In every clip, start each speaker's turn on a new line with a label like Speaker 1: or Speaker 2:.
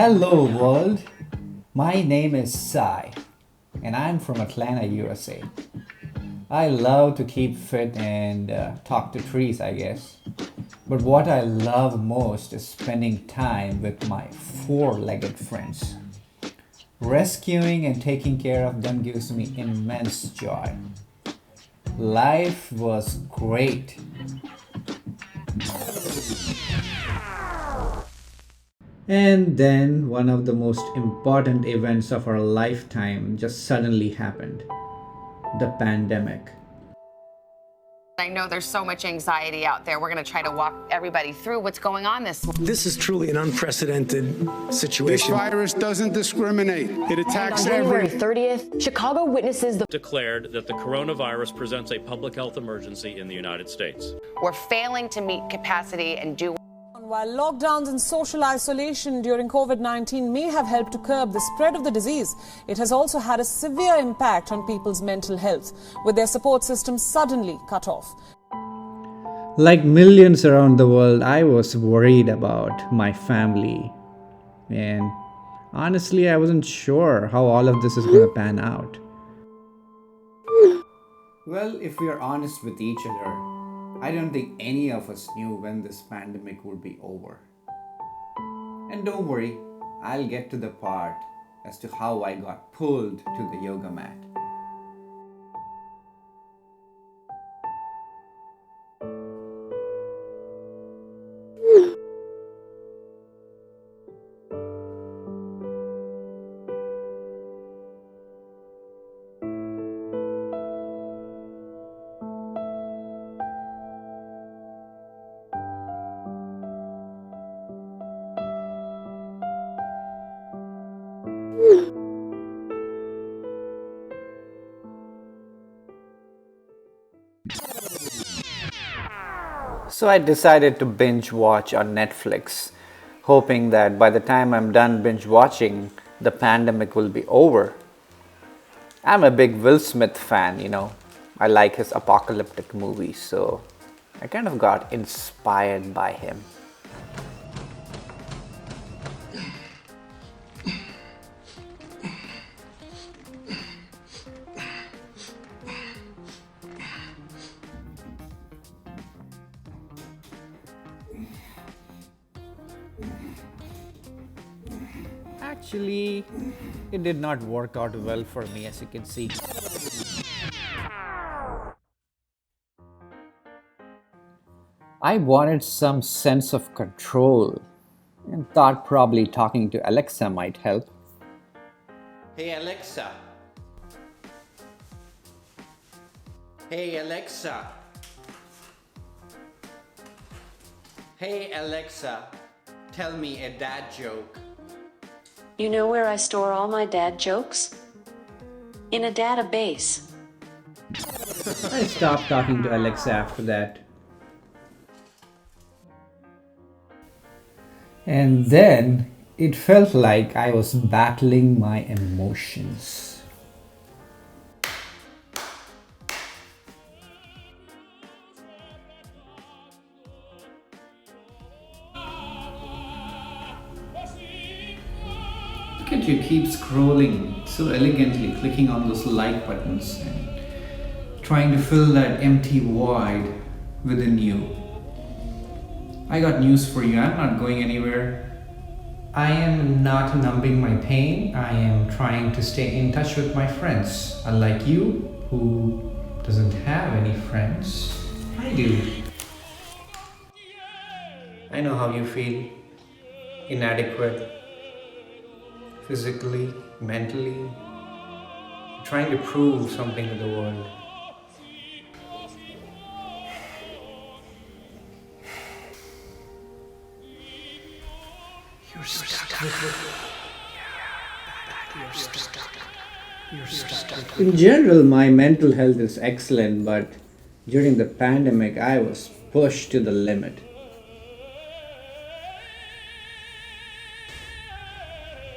Speaker 1: Hello, world. My name is Sai, and I'm from Atlanta, USA. I love to keep fit and talk to trees, I guess. But what I love most is spending time with my four legged friends. Rescuing and taking care of them gives me immense joy. Life was great. And then one of the most important events of our lifetime just suddenly happened, the pandemic.
Speaker 2: I know there's so much anxiety out there. We're going to try to walk everybody through what's going on this month.
Speaker 3: This is truly an unprecedented
Speaker 4: This
Speaker 3: situation.
Speaker 4: virus doesn't discriminate. It attacks
Speaker 5: On January
Speaker 4: every
Speaker 5: 30th, Chicago witnesses the
Speaker 6: declared that the coronavirus presents a public health emergency in the United States.
Speaker 2: We're failing to meet capacity and do.
Speaker 7: While lockdowns and social isolation during COVID-19 may have helped to curb the spread of the disease, it has also had a severe impact on people's mental health, with their support systems suddenly cut off.
Speaker 1: Like millions around the world, I was worried about my family. And honestly, I wasn't sure how all of this is going to pan out. Well, if we are honest with each other, I don't think any of us knew when this pandemic would be over. And don't worry, I'll get to the part as to how I got pulled to the yoga mat. So I decided to binge watch on Netflix, hoping that by the time I'm done binge watching, the pandemic will be over. I'm a big Will Smith fan. I like his apocalyptic movies, so I kind of got inspired by him. Actually, it did not work out well for me, as you can see. I wanted some sense of control and thought probably talking to Alexa might help. Hey Alexa. Hey Alexa. Hey Alexa, tell me a dad joke.
Speaker 8: You know where I store all my dad jokes? In a database.
Speaker 1: I stopped talking to Alexa after that. And then it felt like I was battling my emotions. Look at you keep scrolling so elegantly, clicking on those like buttons and trying to fill that empty void within you. I got news for you. I'm not going anywhere. I am not numbing my pain. I am trying to stay in touch with my friends. Unlike you, who doesn't have any friends, I do. I know how you feel. Inadequate. Physically, mentally. Trying to prove something to the world. You're stuck. You're stuck. In general, my mental health is excellent, but during the pandemic, I was pushed to the limit.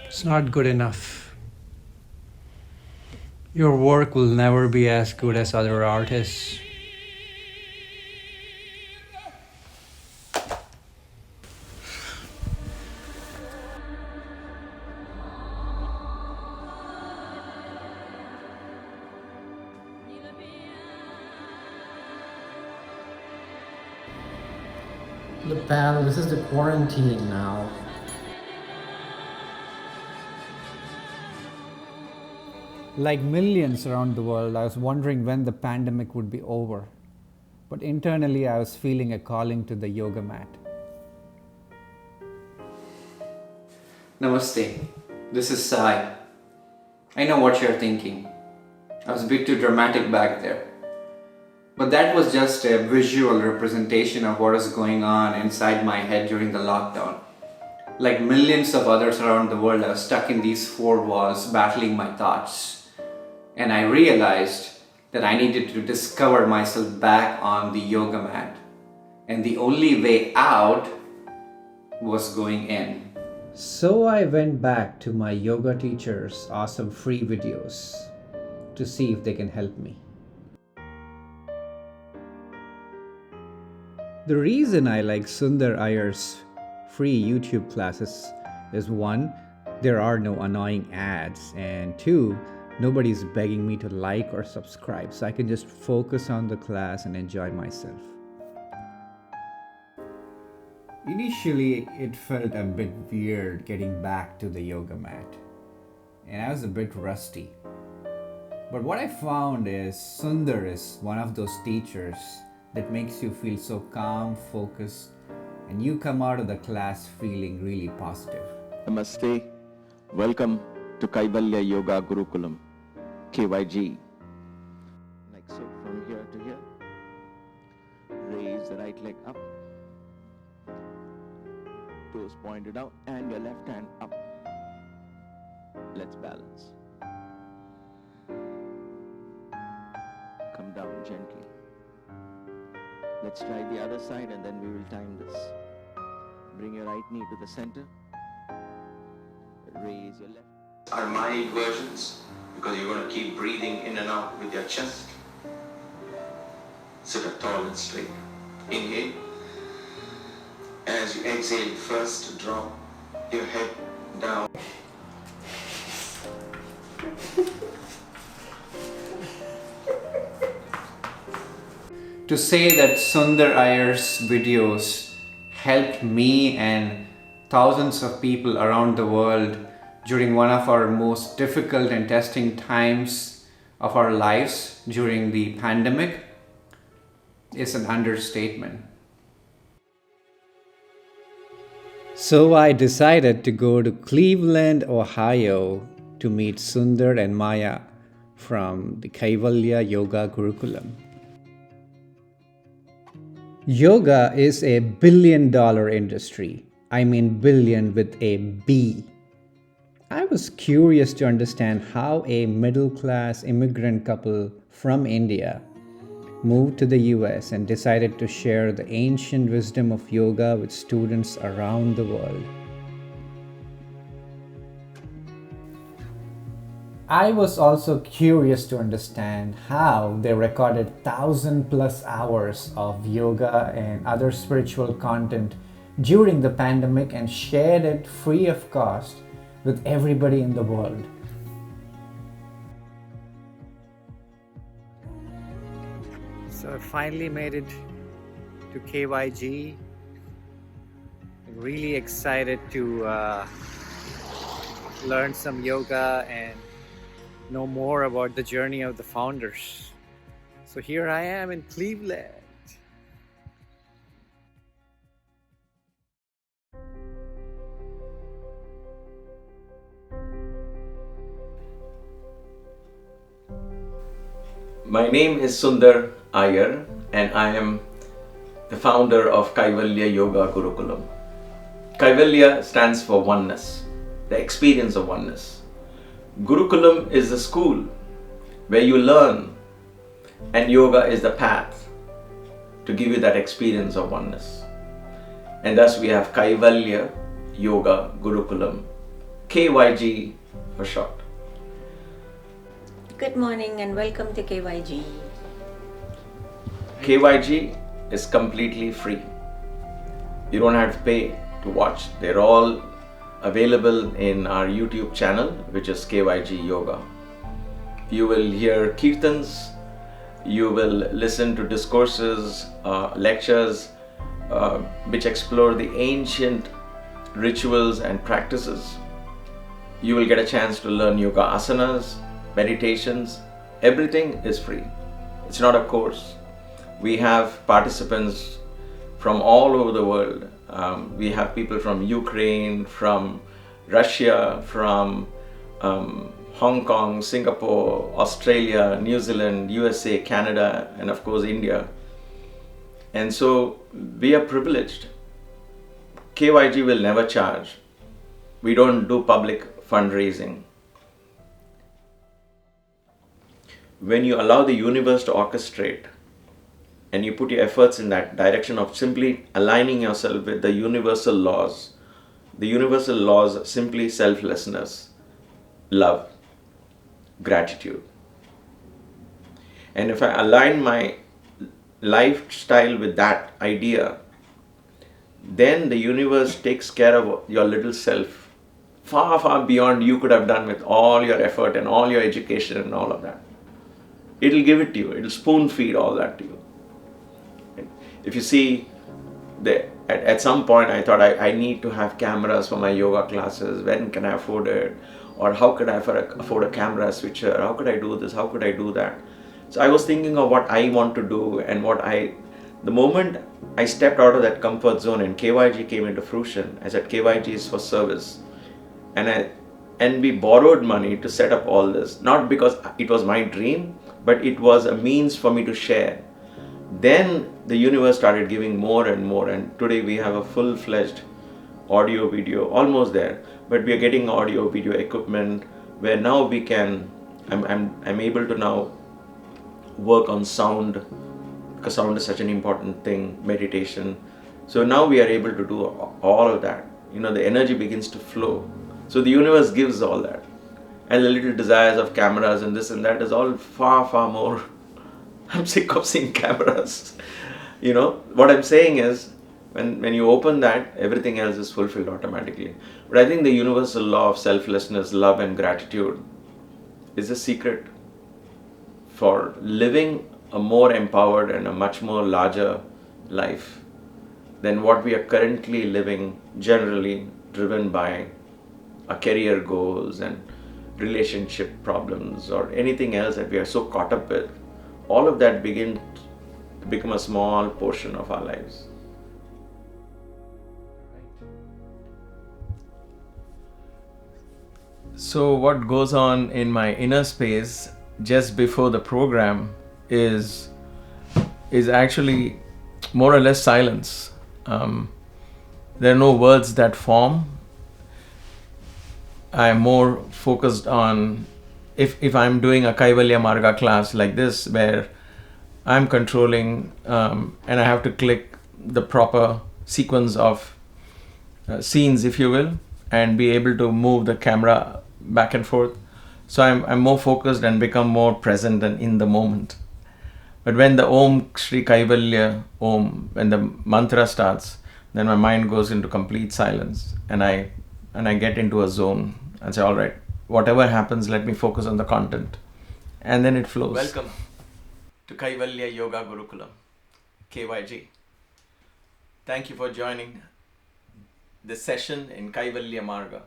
Speaker 1: It's not good enough. Your work will never be as good as other artists.
Speaker 9: Look, pal, this is the quarantine now.
Speaker 1: Like millions around the world, I was wondering when the pandemic would be over. But internally, I was feeling a calling to the yoga mat. Namaste. This is Sai. I know what you're thinking. I was a bit too dramatic back there. But that was just a visual representation of what was going on inside my head during the lockdown. Like millions of others around the world, I was stuck in these four walls battling my thoughts. And I realized that I needed to discover myself back on the yoga mat. And the only way out was going in. So I went back to my yoga teacher's awesome free videos to see if they can help me. The reason I like Sunder Iyer's free YouTube classes is 1, there are no annoying ads, and 2, nobody's begging me to like or subscribe, so I can just focus on the class and enjoy myself. Initially, it felt a bit weird getting back to the yoga mat, and I was a bit rusty. But what I found is Sunder is one of those teachers that makes you feel so calm, focused, and you come out of the class feeling really positive.
Speaker 10: Namaste. Welcome to Kaivalya Yoga Gurukulam, KYG. Like so, from here to here. Raise the right leg up. Toes pointed out and your left hand up. Let's balance. Come down gently. Let's try the other side and then we will time this. Bring your right knee to the center. Raise your left.
Speaker 11: Are mild versions because you're going to keep breathing in and out with your chest. Sit up tall and straight. Inhale. As you exhale, first drop your head down.
Speaker 1: To say that Sunder Iyer's videos helped me and thousands of people around the world during one of our most difficult and testing times of our lives during the pandemic is an understatement. So I decided to go to Cleveland, Ohio to meet Sunder and Maya from the Kaivalya Yoga Gurkulam. Yoga is a billion-dollar industry. I mean billion with a B. I was curious to understand how a middle-class immigrant couple from India moved to the US and decided to share the ancient wisdom of yoga with students around the world. I was also curious to understand how they recorded 1,000+ hours of yoga and other spiritual content during the pandemic and shared it free of cost with everybody in the world. So I finally made it to KYG. I'm really excited to learn some yoga and know more about the journey of the founders. So here I am in Cleveland.
Speaker 11: My name is Sunder Iyer and I am the founder of Kaivalya Yoga Gurukulam. Kaivalya stands for oneness, the experience of oneness. Gurukulam is the school where you learn, and yoga is the path to give you that experience of oneness. And thus we have Kaivalya Yoga Gurukulam, KYG for short.
Speaker 12: Good morning and welcome to KYG.
Speaker 11: KYG is completely free. You don't have to pay to watch. They're all available in our YouTube channel, which is KYG Yoga. You will hear kirtans, you will listen to discourses, lectures, which explore the ancient rituals and practices. You will get a chance to learn yoga asanas, meditations. Everything is free. It's not a course. We have participants from all over the world. We have people from Ukraine, from Russia, from Hong Kong, Singapore, Australia, New Zealand, USA, Canada, and of course India. And so we are privileged. KYG will never charge. We don't do public fundraising. When you allow the universe to orchestrate and you put your efforts in that direction of simply aligning yourself with the universal laws are simply selflessness, love, gratitude. And if I align my lifestyle with that idea, then the universe takes care of your little self far, far beyond you could have done with all your effort and all your education and all of that. It'll give it to you. It'll spoon feed all that to you. If you see, at some point I thought I need to have cameras for my yoga classes. When can I afford it? Or how could I afford a camera switcher? How could I do this? How could I do that? So I was thinking of what I want to do and the moment I stepped out of that comfort zone and KYG came into fruition, I said KYG is for service. And we borrowed money to set up all this, not because it was my dream, but it was a means for me to share. Then the universe started giving more and more, and today we have a full-fledged audio video, almost there, but we are getting audio video equipment where now we can, I'm able to now work on sound, because sound is such an important thing, meditation. So now we are able to do all of that. The energy begins to flow. So the universe gives all that. And the little desires of cameras and this and that is all far, far more. I'm sick of seeing cameras. What I'm saying is, when you open that, everything else is fulfilled automatically. But I think the universal law of selflessness, love and gratitude is a secret for living a more empowered and a much more larger life than what we are currently living, generally driven by our career goals and relationship problems or anything else that we are so caught up with. All of that begins to become a small portion of our lives. So what goes on in my inner space just before the program is actually more or less silence. There are no words that form. I'm more focused on if I'm doing a Kaivalya Marga class like this, where I'm controlling and I have to click the proper sequence of scenes, if you will, and be able to move the camera back and forth. So I'm more focused and become more present and in the moment. But when the Om Shri Kaivalya Om, when the mantra starts, then my mind goes into complete silence and I get into a zone and say, all right, whatever happens, let me focus on the content. And then it flows. Welcome to Kaivalya Yoga Gurkulam, KYG. Thank you for joining this session in Kaivalya Marga.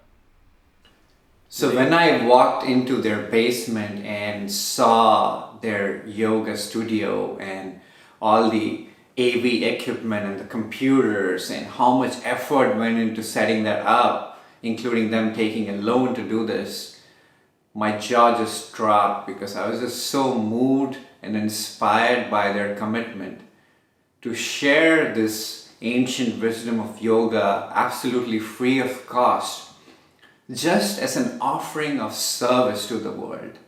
Speaker 1: So when I walked into their basement and saw their yoga studio and all the AV equipment and the computers and how much effort went into setting that up, including them taking a loan to do this, my jaw just dropped because I was just so moved and inspired by their commitment to share this ancient wisdom of yoga absolutely free of cost, just as an offering of service to the world.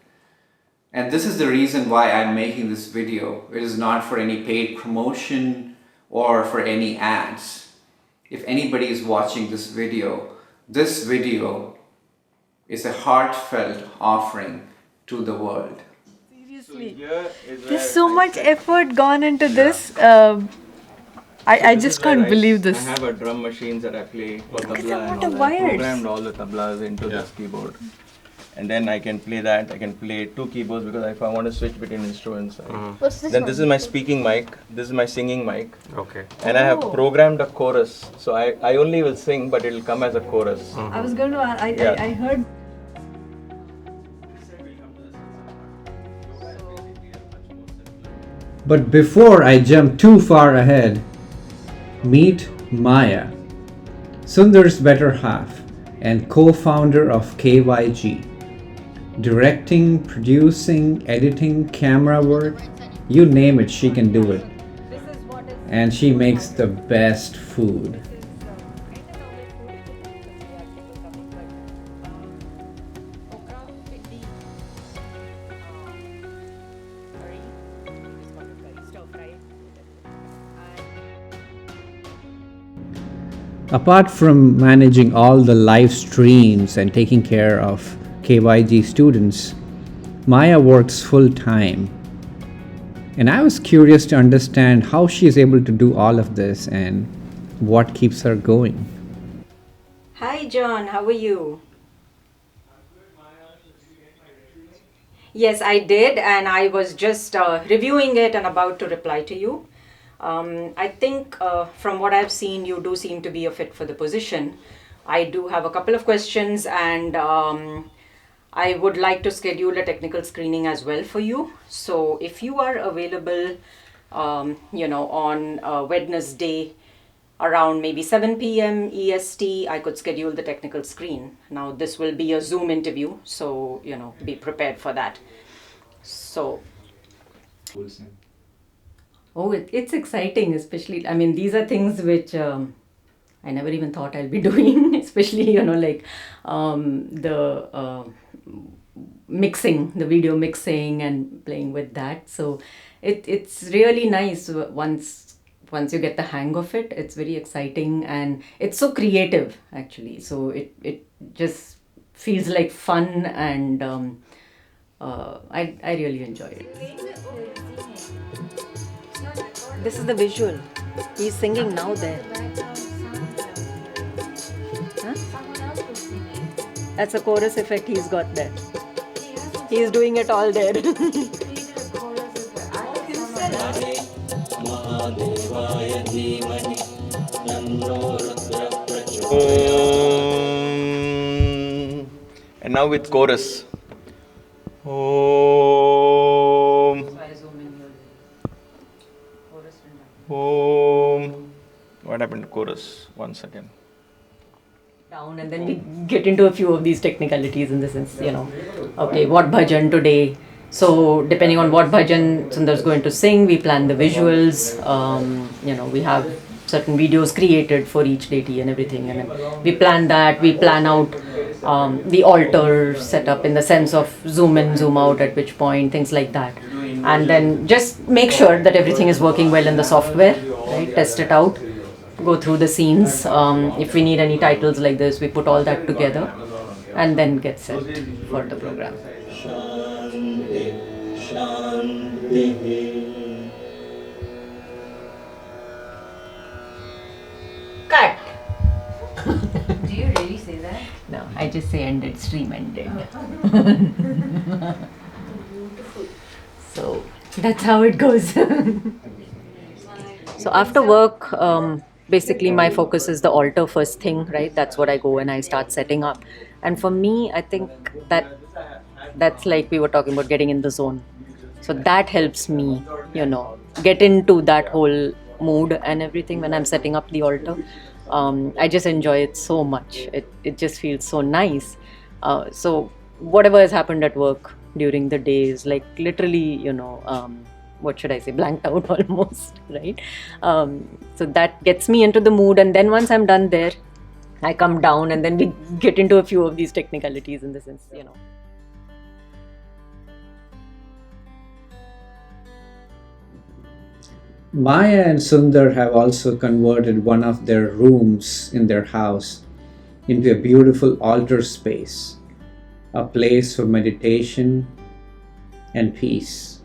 Speaker 1: And this is the reason why I'm making this video. It is not for any paid promotion or for any ads. If anybody is watching this video is a heartfelt offering to the world.
Speaker 13: Seriously, there's so much effort gone into this. I just can't believe this.
Speaker 11: I have a drum machines that I play for tabla and all that.
Speaker 13: Wires.
Speaker 11: Programmed all the tablas into this keyboard. and then I can play that. I can play 2 keyboards because if I want to switch between instruments.
Speaker 13: What's this
Speaker 11: Then
Speaker 13: one?
Speaker 11: this is my speaking mic. This is my singing mic.
Speaker 14: Okay.
Speaker 11: And I have programmed a chorus. So I only will sing, but it will come as a chorus.
Speaker 13: I was going to ask, I heard.
Speaker 1: But before I jump too far ahead, meet Maya, Sundar's better half and co-founder of KYG. Directing, producing, editing, camera work, you name it, she can do it. And she makes the best food. Apart from managing all the live streams and taking care of KYG students, Maya works full time. And I was curious to understand how she is able to do all of this and what keeps her going.
Speaker 12: Hi John, how are you? Yes, I did, and I was just reviewing it and about to reply to you. I think from what I've seen, you do seem to be a fit for the position. I do have a couple of questions, and I would like to schedule a technical screening as well for you. So if you are available, on Wednesday around maybe 7 p.m. EST, I could schedule the technical screen. Now this will be a Zoom interview, so be prepared for that. So. Oh, it's exciting, especially, I mean, these are things which I never even thought I'll be doing, especially, the mixing, the video mixing and playing with that. So it's really nice once you get the hang of it. It's very exciting and it's so creative, actually. So it just feels like fun, and I really enjoy it. This is the visual. He's singing now there. Huh? That's a chorus effect he's got there. He's doing it all there.
Speaker 11: And now with chorus. Om. Om. What happened to chorus? 1 second.
Speaker 12: Down, and then we get into a few of these technicalities in the sense, okay, what bhajan today? So depending on what bhajan Sundar's going to sing, we plan the visuals. We have certain videos created for each deity and everything, and then we plan that. We plan out the altar setup in the sense of zoom in, zoom out at which point, things like that. And then just make sure that everything is working well in the software, right? Test it out, go through the scenes. If we need any titles like this, we put all that together and then get set for the program. Cut!
Speaker 15: Do you really say that?
Speaker 12: No, I just say ended, stream ended. So that's how it goes. So after work, basically my focus is the altar first thing, right? That's what I go and I start setting up. And for me, I think that's like we were talking about getting in the zone. So that helps me, get into that whole mood and everything when I'm setting up the altar. I just enjoy it so much. It just feels so nice. So whatever has happened at work during the day is like literally, what should I say, blanked out almost, right? So that gets me into the mood, and then once I'm done there, I come down and then we get into a few of these technicalities in the sense,
Speaker 1: Maya and Sundar have also converted one of their rooms in their house into a beautiful altar space, a place for meditation and peace.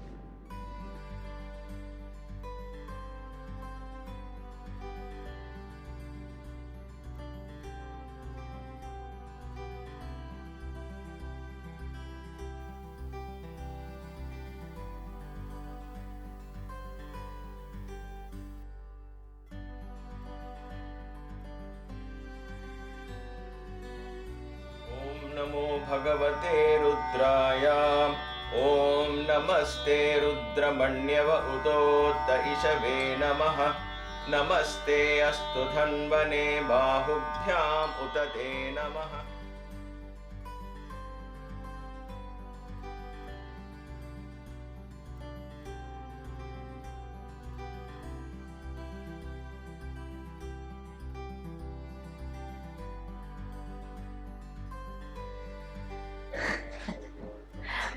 Speaker 11: नमो भगवते रुद्राय ॐ नमस्ते रुद्रमण्यव उदोत्त इषवे नमः नमस्ते अस्तु धन्वने बाहुभ्याम् उत ते नमः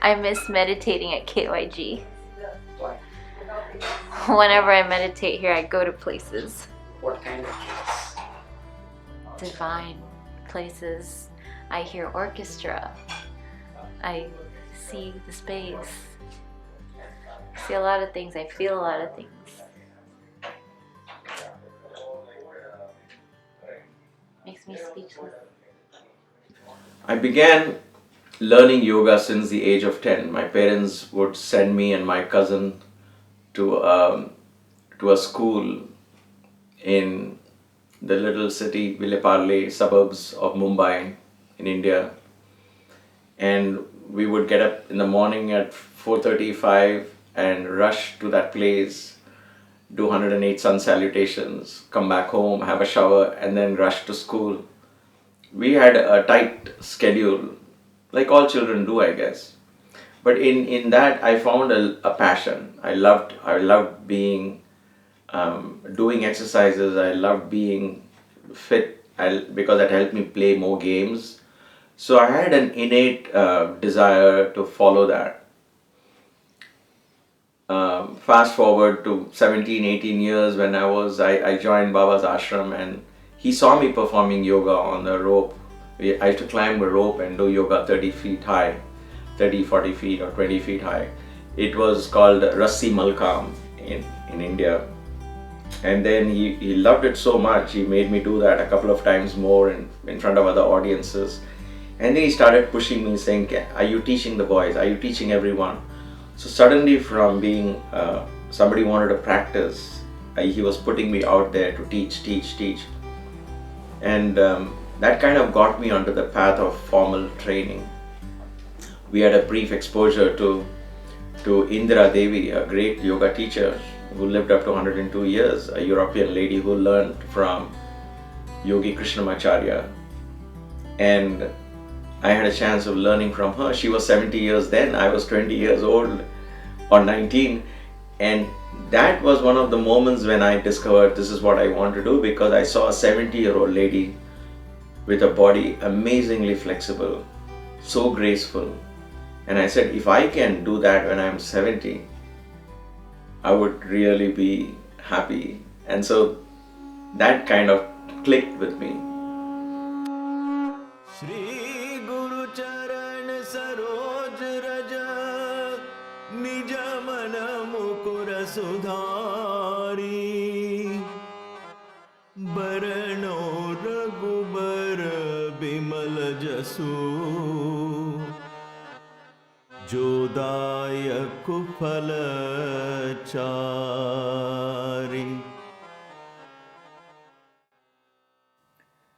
Speaker 14: I miss meditating at KYG. Whenever I meditate here, I go to places.
Speaker 9: What kind of place?
Speaker 14: Divine places. I hear orchestra. I see the space. I see a lot of things. I feel a lot of things. Makes me speechless.
Speaker 11: I began learning yoga since the age of 10. My parents would send me and my cousin to a school in the little city, Vileparle suburbs of Mumbai in India. And we would get up in the morning at 4:35 and rush to that place, do 108 sun salutations, come back home, have a shower, and then rush to school. We had a tight schedule, like all children do, I guess. But in that, I found a passion. I loved being, doing exercises. I loved being fit because that helped me play more games. So I had an innate desire to follow that. Fast forward to 17, 18 years when I joined Baba's ashram, and he saw me performing yoga on the rope. I used to climb a rope and do yoga 30 feet high, 30, 40 feet or 20 feet high. It was called Rassi Malkam in India. And then he loved it so much, he made me do that a couple of times more in front of other audiences. And then he started pushing me, saying, are you teaching the boys? Are you teaching everyone? So suddenly, from being somebody who wanted to practice, he was putting me out there to teach. And that kind of got me onto the path of formal training. We had a brief exposure to Indra Devi, a great yoga teacher who lived up to 102 years, a European lady who learned from Yogi Krishnamacharya. And I had a chance of learning from her. She was 70 years then, I was 20 years old or 19. And that was one of the moments when I discovered this is what I want to do, because I saw a 70-year-old lady with a body amazingly flexible, so graceful. And I said, if I can do that when I'm 70, I would really be happy. And so that kind of clicked with me.
Speaker 16: Shri Guru Charan Saroj Raja Nija Mana Mukura Sudhari Barano Raghubar Bimal Jasu Jodaya Kufala Chari.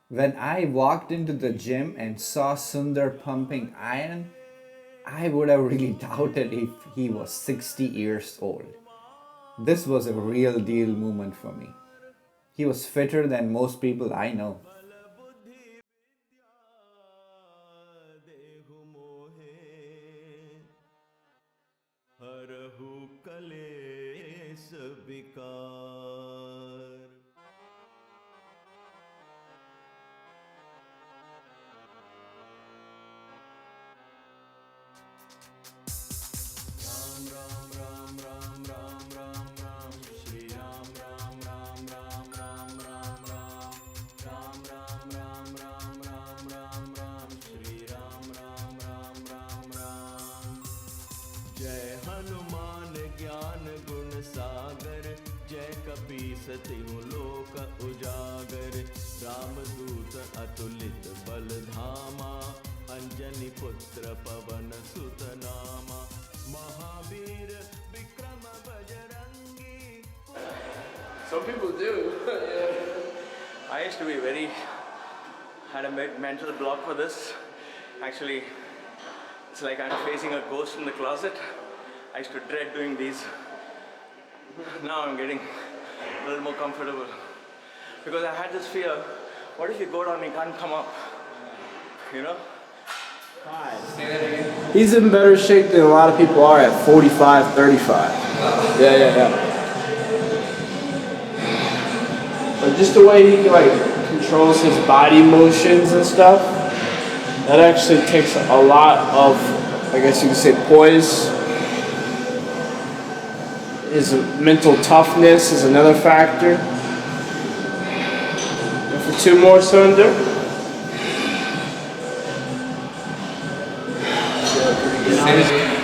Speaker 1: When I walked into the gym and saw Sunder pumping iron, I would have really doubted if he was 60 years old. This was a real deal moment for me. He was fitter than most people I know.
Speaker 16: तिहु लोक उजागर रामदूत अतुलित बल धामा अंजनी पुत्र पवन सुत नामा Mahavir Vikram Bajrangi.
Speaker 11: Some people do. I used to be had a mental block for this. Actually, it's like I'm facing a ghost in the closet. I used to dread doing these. Now I'm getting a little more comfortable. Because I had this fear, what if you go down and you can't come up? You know?
Speaker 17: He's in better shape than a lot of people are at 45, 35. Yeah. But just the way he controls his body motions and stuff, that actually takes a lot of, I guess you could say, poise. His mental toughness is another factor. And for two more, Sunder.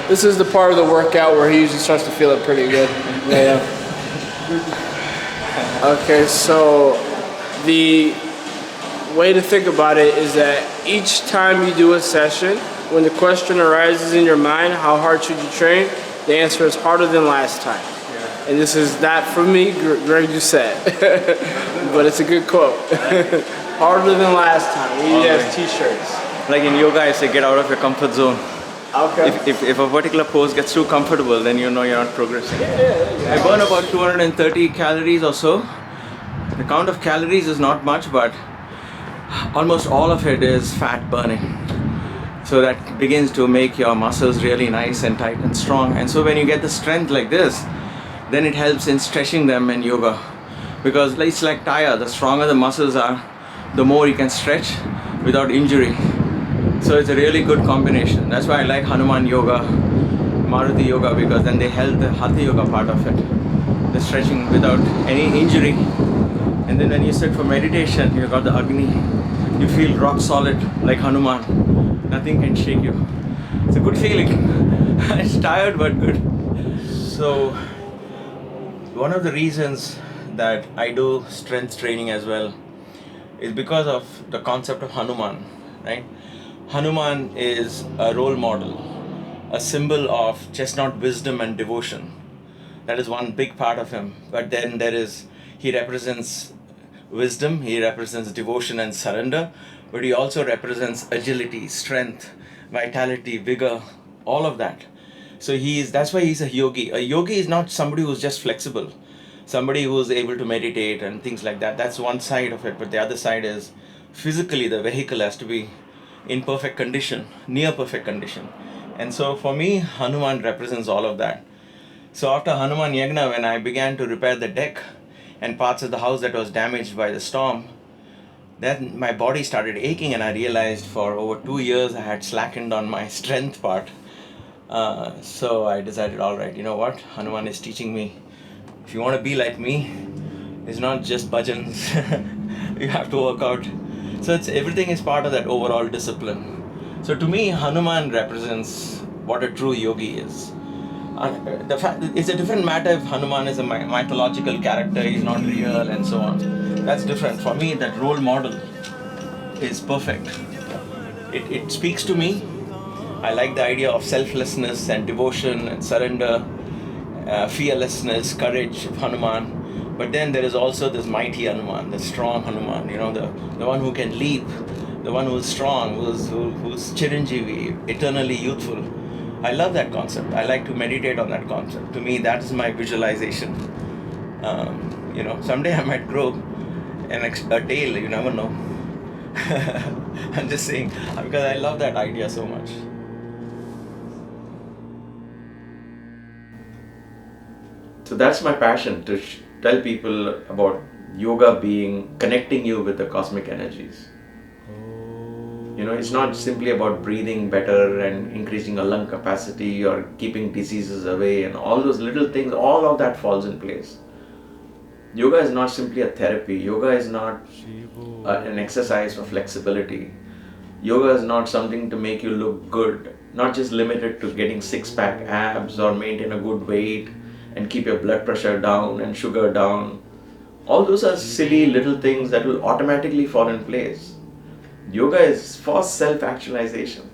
Speaker 17: This is the part of the workout where he usually starts to feel it pretty good. Yeah. Okay, so the way to think about it is that each time you do a session, when the question arises in your mind, how hard should you train? The answer is harder than last time. Yeah. And this is not from me, Greg Doucette. But it's a good quote. Harder than last time. We need to have t-shirts.
Speaker 11: Like in yoga, I say get out of your comfort zone.
Speaker 17: Okay.
Speaker 11: If a particular pose gets too comfortable, then you know you're not progressing. I burn about 230 calories or so. The count of calories is not much, but almost all of it is fat burning. So that begins to make your muscles really nice and tight and strong. And so when you get the strength like this, then it helps in stretching them in yoga. Because it's like tire, the stronger the muscles are, the more you can stretch without injury. So it's a really good combination. That's why I like Hanuman Yoga, Maruti Yoga, because then they help the hatha yoga part of it. The stretching without any injury. And then when you sit for meditation, you've got the Agni. You feel rock solid like Hanuman. Nothing can shake you. It's a good feeling. It's tired but good. So one of the reasons that I do strength training as well is because of the concept of Hanuman, right? Hanuman is a role model, a symbol of chestnut wisdom and devotion. That is one big part of him. But then he represents wisdom, he represents devotion and surrender, but he also represents agility, strength, vitality, vigor, all of that. So that's why he's a yogi. A yogi is not somebody who's just flexible, somebody who's able to meditate and things like that. That's one side of it, but the other side is physically the vehicle has to be in perfect condition, near perfect condition. And so for me, Hanuman represents all of that. So after Hanuman Yagna, when I began to repair the deck and parts of the house that was damaged by the storm, then my body started aching, and I realized for over 2 years I had slackened on my strength part. So I decided, all right, you know what? Hanuman is teaching me, if you want to be like me, it's not just bhajans. You have to work out. So everything is part of that overall discipline. So to me, Hanuman represents what a true yogi is. It's a different matter if Hanuman is a mythological character, he's not real and so on. That's different. For me, that role model is perfect. It speaks to me. I like the idea of selflessness and devotion and surrender, fearlessness, courage of Hanuman. But then there is also this mighty Hanuman, the strong Hanuman, the one who can leap, the one who is strong, who's Chiranjeevi, eternally youthful. I love that concept. I like to meditate on that concept. To me, that is my visualization. Someday I might grow a tail, you never know. I'm just saying, because I love that idea so much. So that's my passion, to tell people about yoga being connecting you with the cosmic energies. It's not simply about breathing better and increasing your lung capacity or keeping diseases away and all those little things, all of that falls in place. Yoga is not simply a therapy. Yoga is not an exercise for flexibility. Yoga is not something to make you look good, not just limited to getting six-pack abs or maintain a good weight and keep your blood pressure down and sugar down. All those are silly little things that will automatically fall in place. Yoga is for self-actualization.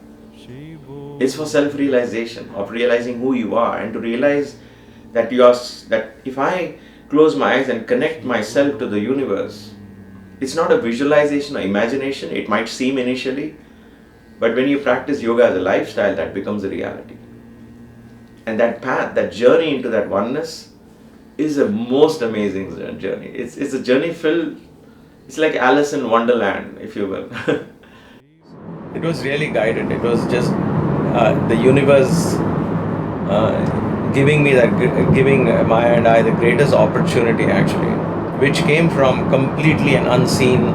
Speaker 11: It's for self-realization, of realizing who you are and to realize that if I close my eyes and connect myself to the universe, it's not a visualization or imagination. It might seem initially, But when you practice yoga as a lifestyle, that becomes a reality. And that path, that journey into that oneness is a most amazing journey. It's a journey filled, it's like Alice in Wonderland, if you will. It was really guided. It was just the universe giving Maya and I the greatest opportunity actually, which came from completely an unseen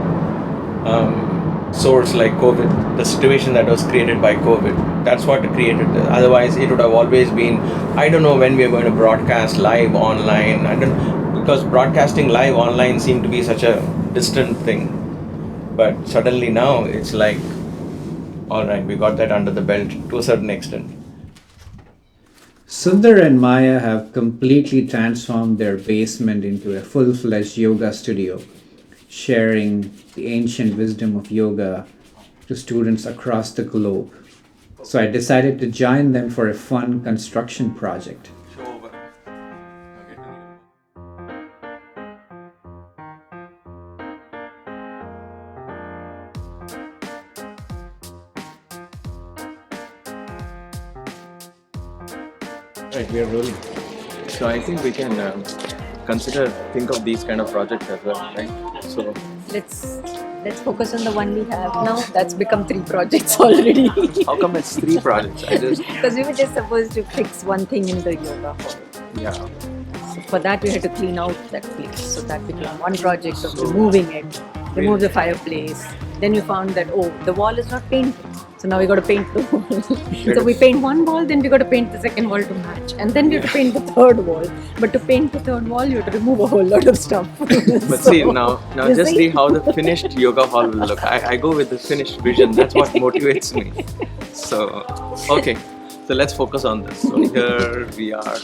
Speaker 11: source like COVID, the situation that was created by COVID. That's what created this. Otherwise, it would have always been, I don't know when we are going to broadcast live online. Because broadcasting live online seemed to be such a distant thing. But suddenly now it's like, all right, we got that under the belt to a certain extent.
Speaker 1: Sunder and Maya have completely transformed their basement into a full-fledged yoga studio, sharing the ancient wisdom of yoga to students across the globe. So I decided to join them for a fun construction project.
Speaker 11: Right, we are rolling. So I think we can think of these kind of projects as well, right? So
Speaker 12: let's focus on the one we have now. That's become 3 projects already.
Speaker 11: How come it's 3 projects?
Speaker 12: Because we were just supposed to fix one thing in the yoga hall.
Speaker 11: Yeah.
Speaker 12: So for that we had to clean out that place. So that became one project of removing it, remove the fireplace. Then we found that the wall is not painted. So now we got to paint the wall. So we paint one wall, then we got to paint the second wall to match, and then we have to paint the third wall. But to paint the third wall, you have to remove a whole lot of stuff.
Speaker 11: But see now just see how the finished yoga hall will look. I go with the finished vision. That's what motivates me. So okay, so let's focus on this. So here we are.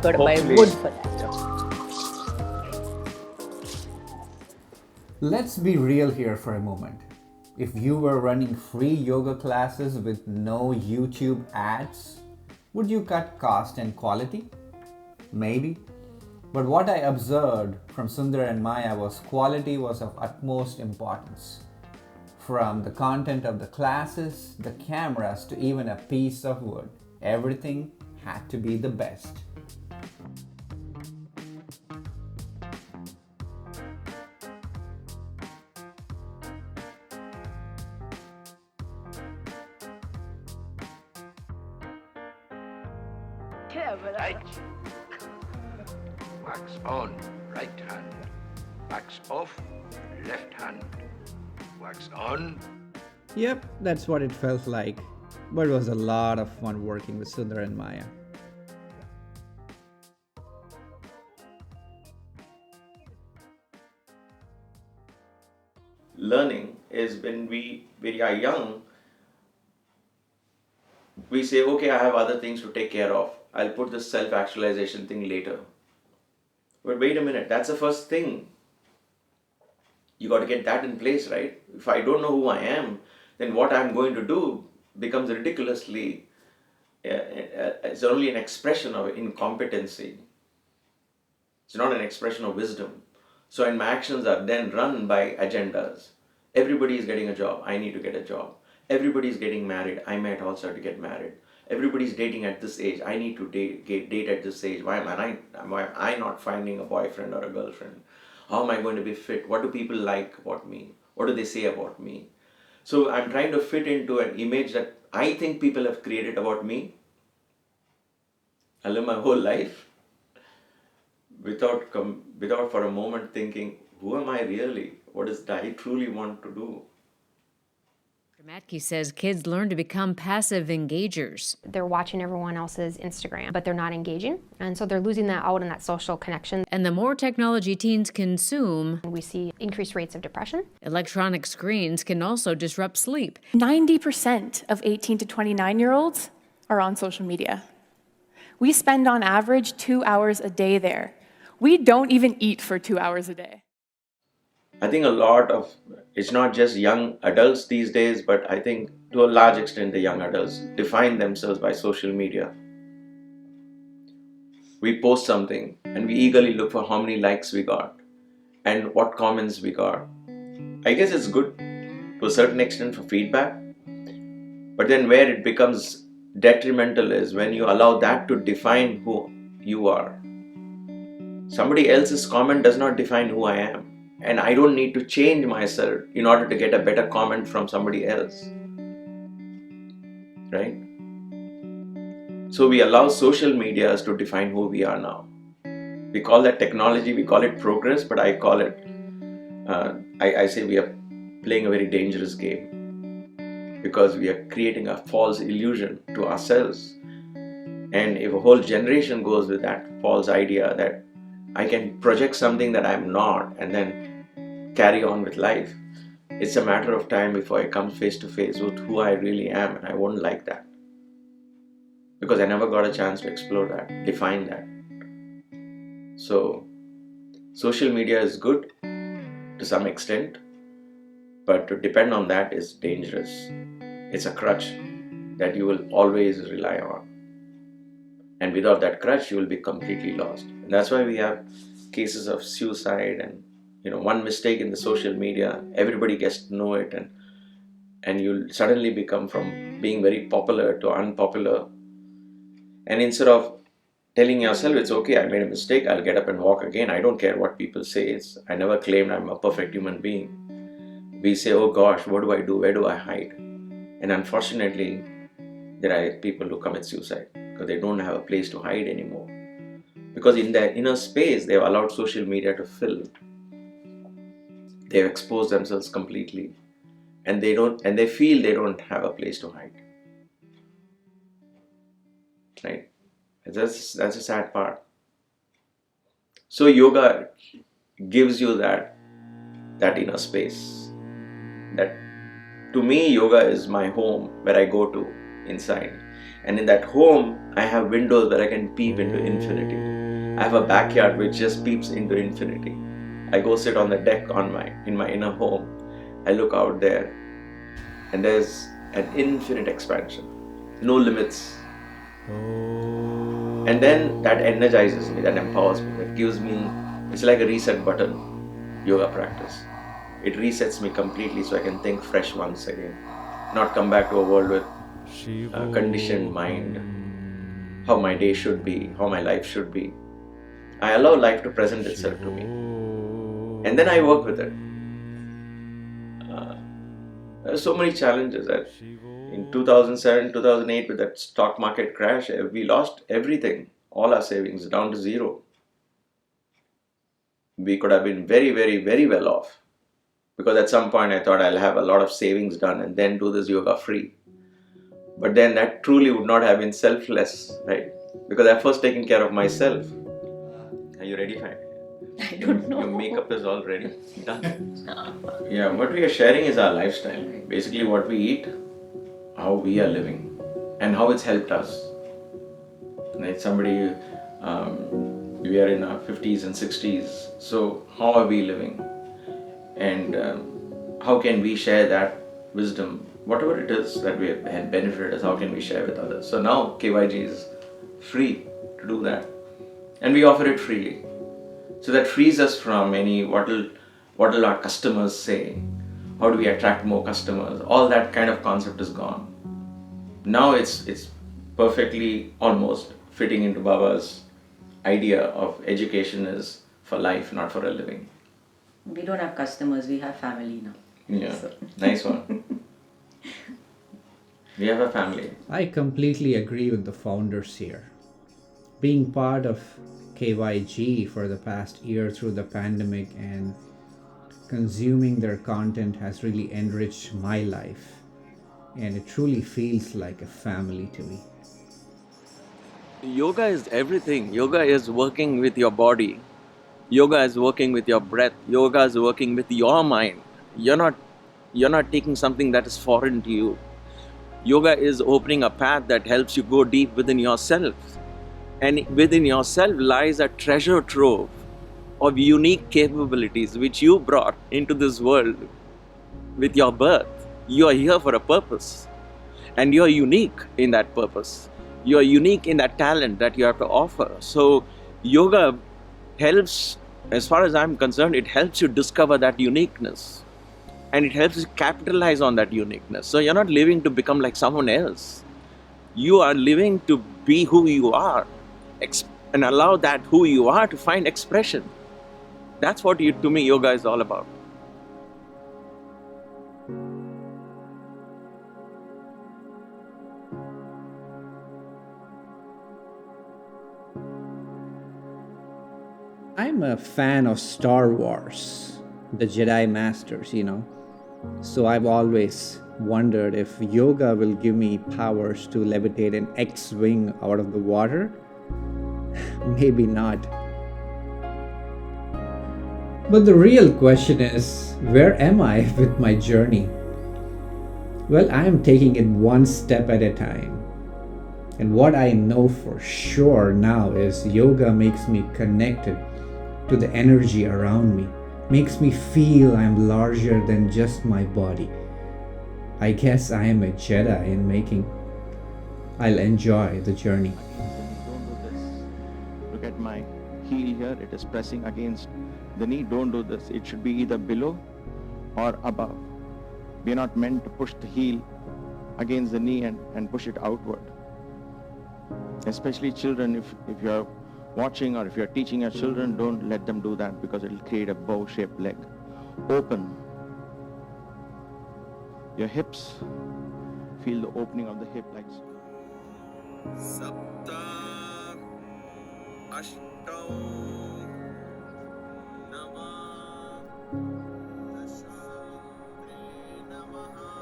Speaker 12: Got to buy wood for that.
Speaker 1: Let's be real here for a moment. If you were running free yoga classes with no YouTube ads, would you cut cost and quality? Maybe. But what I observed from Sunder and Maya was quality was of utmost importance. From the content of the classes, the cameras, to even a piece of wood, everything had to be the best.
Speaker 9: Right. Wax on, right hand. Wax off, left hand. Wax on.
Speaker 1: Yep, that's what it felt like. But it was a lot of fun working with Sunder and Maya.
Speaker 11: Learning is when we are young, we say, okay, I have other things to take care of. I'll put this self-actualization thing later. But wait a minute, that's the first thing. You got to get that in place, right? If I don't know who I am, then what I'm going to do becomes ridiculously, it's only an expression of incompetency. It's not an expression of wisdom. So and my actions are then run by agendas. Everybody is getting a job, I need to get a job. Everybody is getting married, I might also have to get married. Everybody's dating at this age, I need to date at this age. Why am I not finding a boyfriend or a girlfriend? How am I going to be fit? What do people like about me? What do they say about me? So I'm trying to fit into an image that I think people have created about me. I live my whole life without for a moment thinking, who am I really? What is that I truly want to do?
Speaker 18: Matke says kids learn to become passive engagers.
Speaker 19: They're watching everyone else's Instagram, but they're not engaging. And so they're losing that out in that social connection.
Speaker 18: And the more technology teens consume,
Speaker 19: we see increased rates of depression.
Speaker 18: Electronic screens can also disrupt sleep.
Speaker 13: 90% of 18 to 29-year-olds are on social media. We spend on average 2 hours a day there. We don't even eat for 2 hours a day.
Speaker 11: I think it's not just young adults these days, but I think to a large extent the young adults define themselves by social media. We post something and we eagerly look for how many likes we got and what comments we got. I guess it's good to a certain extent for feedback, But then where it becomes detrimental is when you allow that to define who you are. Somebody else's comment does not define who I am. And I don't need to change myself in order to get a better comment from somebody else. Right? So we allow social medias to define who we are now. We call that technology, we call it progress, but I call it, I say we are playing a very dangerous game because we are creating a false illusion to ourselves. And if a whole generation goes with that false idea that I can project something that I'm not and then carry on with life, it's a matter of time before I come face to face with who I really am, and I won't like that. Because I never got a chance to explore that, define that. So, social media is good to some extent, but to depend on that is dangerous. It's a crutch that you will always rely on. And without that crutch, you will be completely lost. And that's why we have cases of suicide and, one mistake in the social media, everybody gets to know it, and you'll suddenly become from being very popular to unpopular. And instead of telling yourself, it's okay, I made a mistake, I'll get up and walk again, I don't care what people say, I never claimed I'm a perfect human being. We say, oh gosh, what do I do? Where do I hide? And unfortunately, there are people who commit suicide because they don't have a place to hide anymore. Because in their inner space, they've allowed social media to fill. They've exposed themselves completely. And they feel they don't have a place to hide. Right? That's a sad part. So yoga gives you that inner space. That to me, yoga is my home where I go to inside. And in that home, I have windows where I can peep into infinity. I have a backyard which just peeps into infinity. I go sit on the deck in my inner home. I look out there and there's an infinite expansion. No limits. And then that energizes me, that empowers me, that gives me, it's like a reset button, yoga practice. It resets me completely so I can think fresh once again. Not come back to a world with a conditioned mind, how my day should be, how my life should be. I allow life to present itself to me. And then I work with it. There are so many challenges that in 2007, 2008 with that stock market crash, we lost everything, all our savings down to zero. We could have been very, very, very well off. Because at some point I thought I'll have a lot of savings done and then do this yoga free. But then that truly would not have been selfless, right? Because I've first taken care of myself. Are you ready, Frank?
Speaker 12: I don't know.
Speaker 11: Your makeup is all ready. Done. Yeah, what we are sharing is our lifestyle. Basically what we eat, how we are living, and how it's helped us. Like somebody, we are in our 50s and 60s, so how are we living? And how can we share that wisdom, whatever it is that we have benefited us, how can we share with others? So now KYG is free to do that. And we offer it freely. So that frees us from any, what will our customers say? How do we attract more customers? All that kind of concept is gone. Now it's perfectly almost fitting into Baba's idea of education is for life, not for a living.
Speaker 12: We don't have customers, we have family now.
Speaker 11: Yeah, so. Nice one. We have a family.
Speaker 1: I completely agree with the founders here. Being part of KYG for the past year through the pandemic and consuming their content has really enriched my life. And it truly feels like a family to me.
Speaker 11: Yoga is everything. Yoga is working with your body. Yoga is working with your breath. Yoga is working with your mind. You're not taking something that is foreign to you. Yoga is opening a path that helps you go deep within yourself. And within yourself lies a treasure trove of unique capabilities which you brought into this world with your birth. You are here for a purpose. And you are unique in that purpose. You are unique in that talent that you have to offer. So yoga helps, as far as I'm concerned, it helps you discover that uniqueness. And it helps you capitalize on that uniqueness. So you're not living to become like someone else. You are living to be who you are and allow that who you are to find expression. That's what to me yoga is all about.
Speaker 1: I'm a fan of Star Wars, the Jedi Masters, So I've always wondered if yoga will give me powers to levitate an X-wing out of the water. Maybe not. But the real question is, where am I with my journey? Well, I am taking it one step at a time. And what I know for sure now is yoga makes me connected to the energy around me, makes me feel I'm larger than just my body. I guess I am a Jedi in making. I'll enjoy the journey.
Speaker 10: Don't do this. Look at my heel here, it is pressing against the knee. Don't do this. It should be either below or above. We are not meant to push the heel against the knee and push it outward. Especially children, if you're watching or if you're teaching your children, don't let them do that because it will create a bow-shaped leg. Open your hips. Feel the opening of the hip like so.
Speaker 16: Sapta Ashtau Nama Dashatri Namaha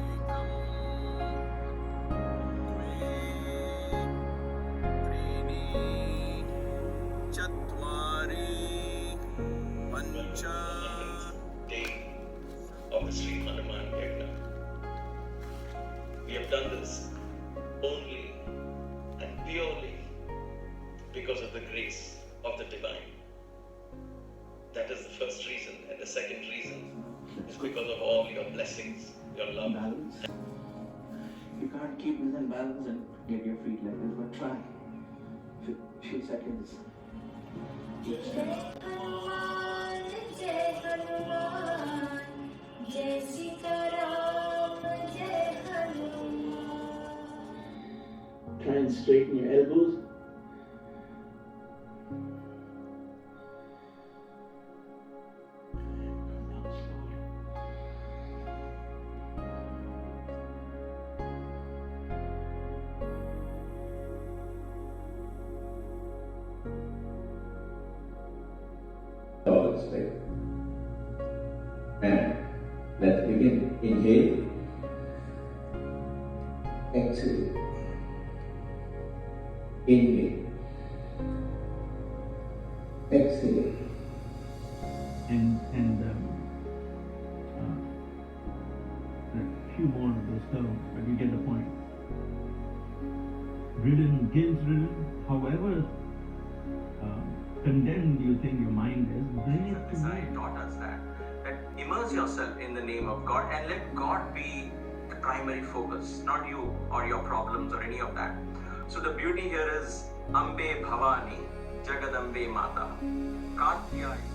Speaker 16: Ekam Trini Chatwari Pancha
Speaker 6: Day of the Sri Hanuman Yagna. We have done this only and purely because of the grace of the divine. That is the first reason, and the second reason is because of all your blessings, your love.
Speaker 10: Balance. You can't keep this in balance and get your feet like this, but try. Few seconds. Try and straighten your elbows.
Speaker 1: And let's begin. Inhale. Exhale. Inhale. Exhale.
Speaker 20: And a few more of those terms, but you get the point. Ridden, guilt-ridden, however condemned you think your mind is, bring it to me.
Speaker 11: Taught us that immerse yourself in the name of God and let God be the primary focus, not you or your problems or any of that. So the beauty here is Ambe Bhavani, Jagadambe Mata, Katyayani.